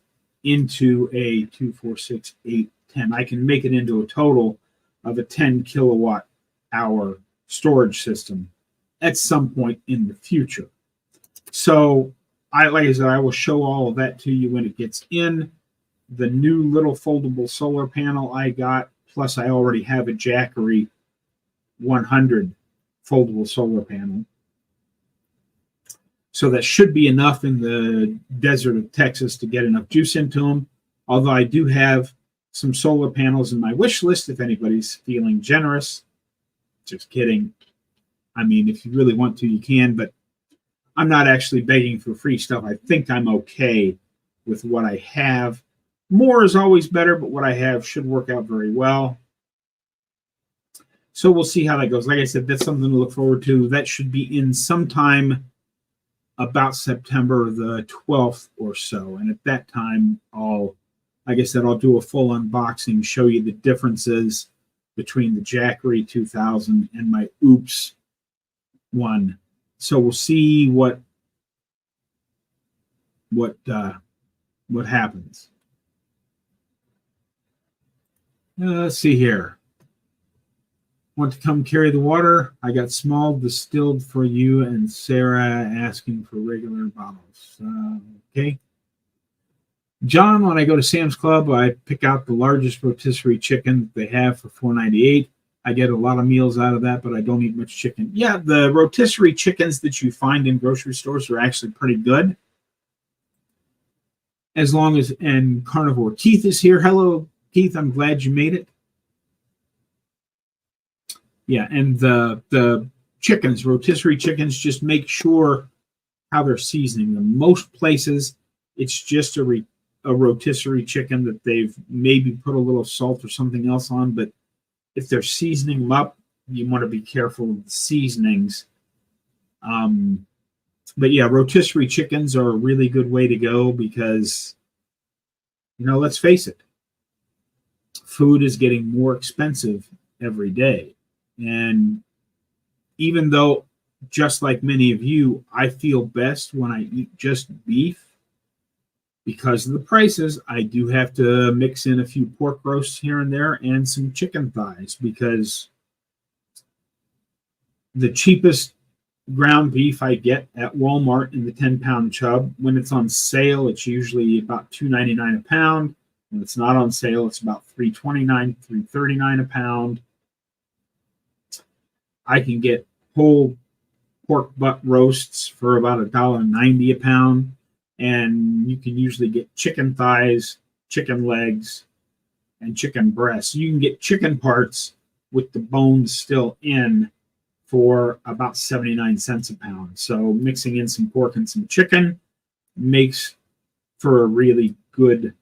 S1: into a 2, 4, 6, 8, 10. I can make it into a total of a 10 kilowatt hour storage system at some point in the future. So like I said, I will show all of that to you when it gets in. The new little foldable solar panel I got, plus I already have a Jackery 100 foldable solar panel. So that should be enough in the desert of Texas to get enough juice into them. Although I do have some solar panels in my wish list if anybody's feeling generous. Just kidding. I mean, if you really want to, you can, but I'm not actually begging for free stuff. I think I'm okay with what I have. More is always better, but what I have should work out very well. So we'll see how that goes. Like I said, that's something to look forward to. That should be in sometime about September the 12th or so. And at that time, like I said, I'll do a full unboxing, show you the differences between the Jackery 2000 and my Oops one. So we'll see what happens. Let's see here. Want to come carry the water? I got small distilled for you and Sarah asking for regular bottles. Okay. John, when I go to Sam's Club, I pick out the largest rotisserie chicken they have for $4.98. I get a lot of meals out of that, but I don't eat much chicken. Yeah, the rotisserie chickens that you find in grocery stores are actually pretty good. As long as, and Carnivore Keith is here. Hello, Keith. I'm glad you made it. Yeah, and the chickens, rotisserie chickens, just make sure how they're seasoning them. Most places, it's just a rotisserie chicken that they've maybe put a little salt or something else on, but if they're seasoning them up, you want to be careful of the seasonings. But yeah, rotisserie chickens are a really good way to go because, let's face it, food is getting more expensive every day. And even though, just like many of you, I feel best when I eat just beef, because of the prices, I do have to mix in a few pork roasts here and there and some chicken thighs, because the cheapest ground beef I get at Walmart in the 10-pound chub, when it's on sale, it's usually about $2.99 a pound. When it's not on sale, it's about $3.29, $3.39 a pound. I can get whole pork butt roasts for about $1.90 a pound. And you can usually get chicken thighs chicken legs and chicken breasts. You can get chicken parts with the bones still in for about 79 cents a pound. So mixing in some pork and some chicken makes for a really good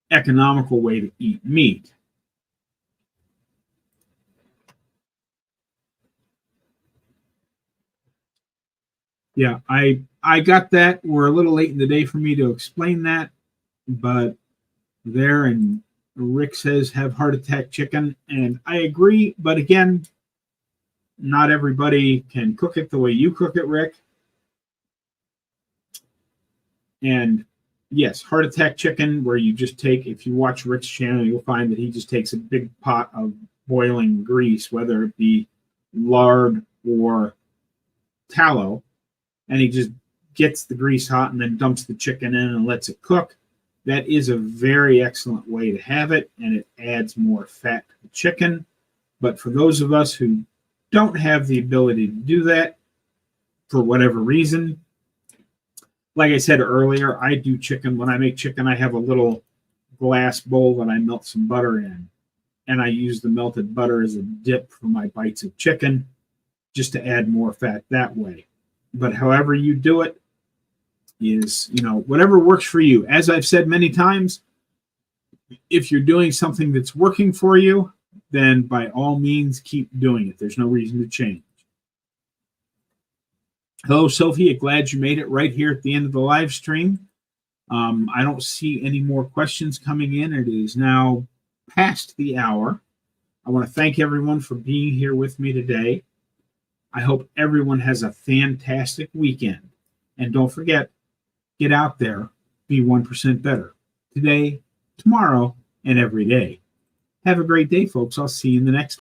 S1: economical way to eat meat. Yeah, I got that. We're a little late in the day for me to explain that, but there, and Rick says have heart attack chicken, and I agree, but again, not everybody can cook it the way you cook it, Rick. And yes, heart attack chicken, where you just take, if you watch Rick's channel, you'll find that he just takes a big pot of boiling grease, whether it be lard or tallow, and he just gets the grease hot and then dumps the chicken in and lets it cook. That is a very excellent way to have it, and it adds more fat to the chicken. But for those of us who don't have the ability to do that, for whatever reason, like I said earlier, I do chicken. When I make chicken, I have a little glass bowl that I melt some butter in, and I use the melted butter as a dip for my bites of chicken, just to add more fat that way. But however you do it is, whatever works for you. As I've said many times, if you're doing something that's working for you, then by all means keep doing it. There's no reason to change. Hello, Sophie. Glad you made it right here at the end of the live stream. I don't see any more questions coming in. It is now past the hour. I want to thank everyone for being here with me today. I hope everyone has a fantastic weekend. And don't forget, get out there, be 1% better today, tomorrow, and every day. Have a great day, folks. I'll see you in the next